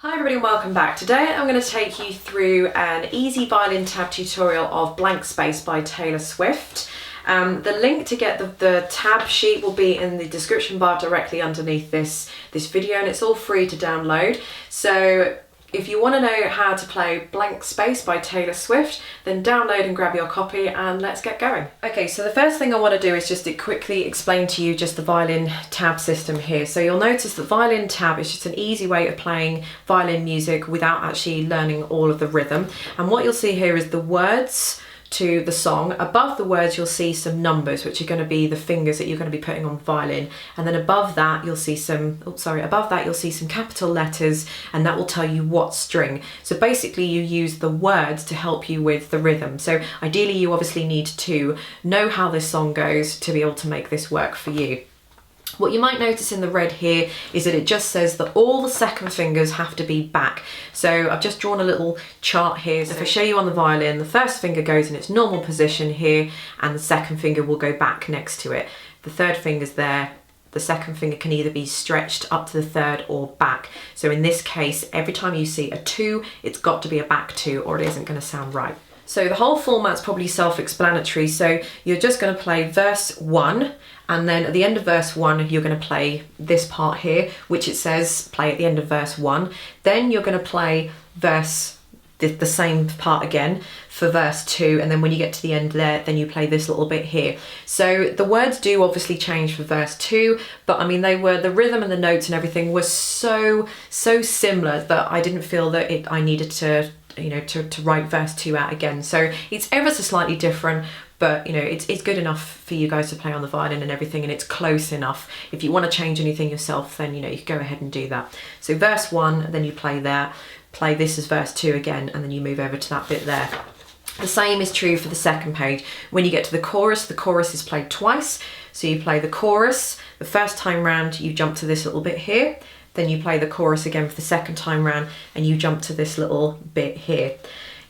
Hi everybody and welcome back. Today I'm going to take you through an easy violin tab tutorial of Blank Space by Taylor Swift. The link to get the tab sheet will be in the description bar directly underneath this video, and it's all free to download. So if you want to know how to play Blank Space by Taylor Swift, then download and grab your copy and let's get going. Okay, so the first thing I want to do is just to quickly explain to you just the violin tab system here. So you'll notice that violin tab is just an easy way of playing violin music without actually learning all of the rhythm. And what you'll see here is the words to the song. Above the words you'll see some numbers, which are going to be the fingers that you're going to be putting on violin, and then above that you'll see some capital letters, and that will tell you what string. So basically you use the words to help you with the rhythm. So ideally you obviously need to know how this song goes to be able to make this work for you. What you might notice in the red here is that it just says that all the second fingers have to be back. So I've just drawn a little chart here. So if I show you on the violin, the first finger goes in its normal position here and the second finger will go back next to it. The third finger's there. The second finger can either be stretched up to the third or back. So in this case, every time you see a 2, it's got to be a back 2 or it isn't going to sound right. So the whole format's probably self-explanatory. So you're just going to play verse 1, and then at the end of verse 1 you're going to play this part here, which it says play at the end of verse 1. Then you're going to play the same part again for verse 2, and then when you get to the end there, then you play this little bit here. So the words do obviously change for verse 2, but I mean the rhythm and the notes and everything was so similar that I didn't feel that I needed to write verse 2 out again. So it's ever so slightly different, but it's good enough for you guys to play on the violin and everything, and it's close enough. If you want to change anything yourself, then you can go ahead and do that. So verse 1, then you play there, play this as verse 2 again, and then you move over to that bit there. The same is true for the second page. When you get to the chorus is played twice. So you play the chorus, the first time round you jump to this little bit here, then you play the chorus again for the second time round and you jump to this little bit here.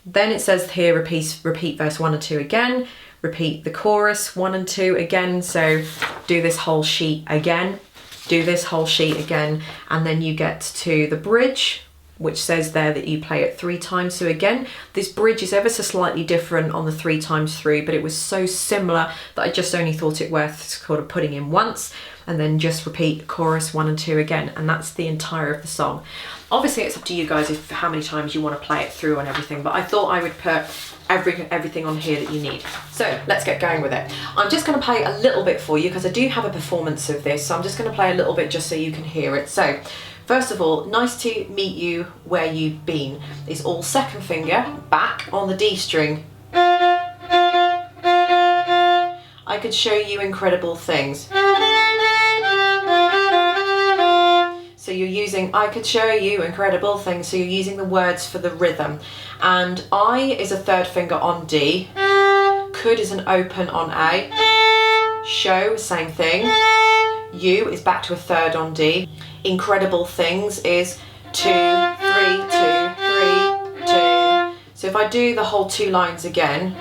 Then it says here repeat verse 1 and 2 again, repeat the chorus 1 and 2 again, so do this whole sheet again, do this whole sheet again, and then you get to the bridge, which says there that you play it 3 times. So again, this bridge is ever so slightly different on the 3 times through, but it was so similar that I just only thought it worth sort of putting in once, and then just repeat chorus 1 and 2 again, and that's the entire of the song. Obviously it's up to you guys how many times you want to play it through and everything, but I thought I would put everything on here that you need. So let's get going with it. I'm just going to play a little bit for you because I do have a performance of this, so I'm just going to play a little bit just so you can hear it. So first of all, nice to meet you where you've been. It's all second finger back on the D string. I could show you incredible things. So you're using I could show you incredible things, so you're using the words for the rhythm. And I is a third finger on D, could is an open on A, show, same thing, you is back to a third on D, incredible things is 2, 3, 2, 3, 2. So if I do the whole 2 lines again,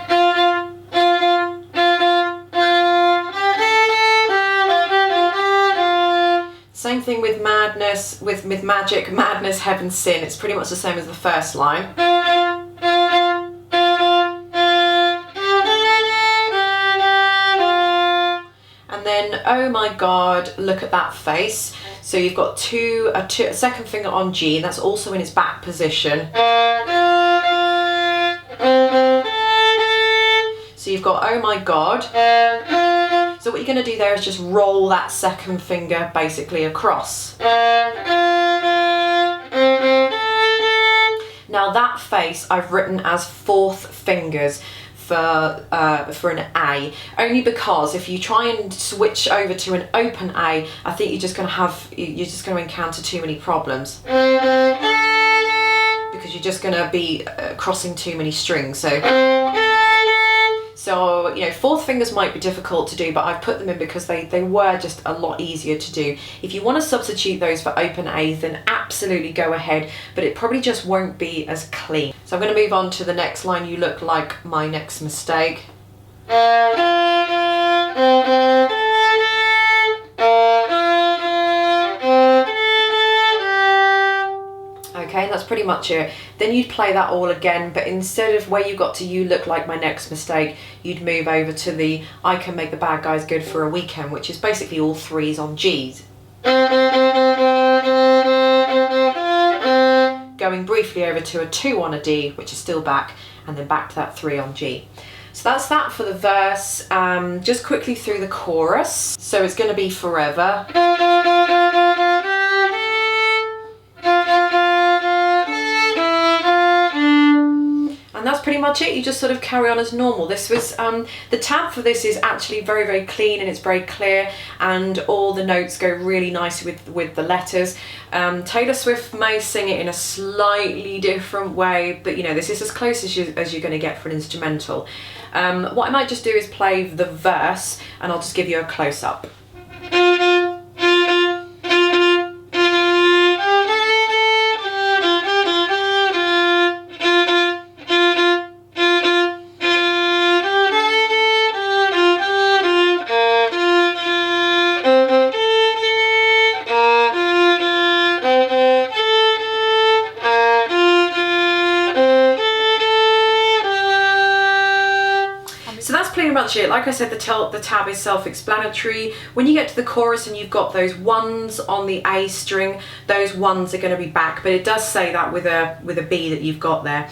same thing with madness, with magic, madness, heaven, sin. It's pretty much the same as the first line. And then, oh my God, look at that face. So you've got a second finger on G, and that's also in its back position. So you've got oh my God. So what you're going to do there is just roll that second finger basically across. Now that face I've written as 4th fingers for an A, only because if you try and switch over to an open A, I think you're just going to encounter too many problems, because you're just going to be crossing too many strings. So, 4th fingers might be difficult to do, but I've put them in because they were just a lot easier to do. If you want to substitute those for open A's, then absolutely go ahead, but it probably just won't be as clean. So I'm going to move on to the next line, you look like my next mistake. Okay, that's pretty much it. Then you'd play that all again, but instead of where you got to "you look like my next mistake," you'd move over to the "I can make the bad guys good for a weekend," which is basically all threes on Gs. Going briefly over to a 2 on a D, which is still back, and then back to that 3 on G. So that's that for the verse. Just quickly through the chorus. So it's going to be "forever." And that's pretty much it. You just sort of carry on as normal. This was, the tab for this is actually very, very clean, and it's very clear, and all the notes go really nicely with the letters. Taylor Swift may sing it in a slightly different way, but you know, this is as close as you're going to get for an instrumental. What I might just do is play the verse, and I'll just give you a close-up. So that's pretty much it. Like I said, the tab is self-explanatory. When you get to the chorus and you've got those ones on the A string, those ones are going to be back, but it does say that with a B that you've got there.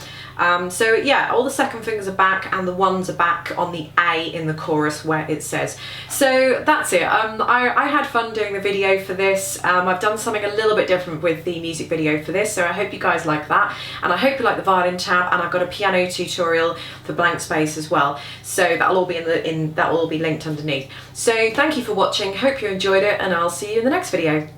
So yeah, all the second fingers are back and the ones are back on the A in the chorus where it says. So that's it. I had fun doing the video for this. I've done something a little bit different with the music video for this, so I hope you guys like that, and I hope you like the violin tab, and I've got a piano tutorial for blank space as well. So that'll all be that will all be linked underneath. So thank you for watching. Hope you enjoyed it, and I'll see you in the next video.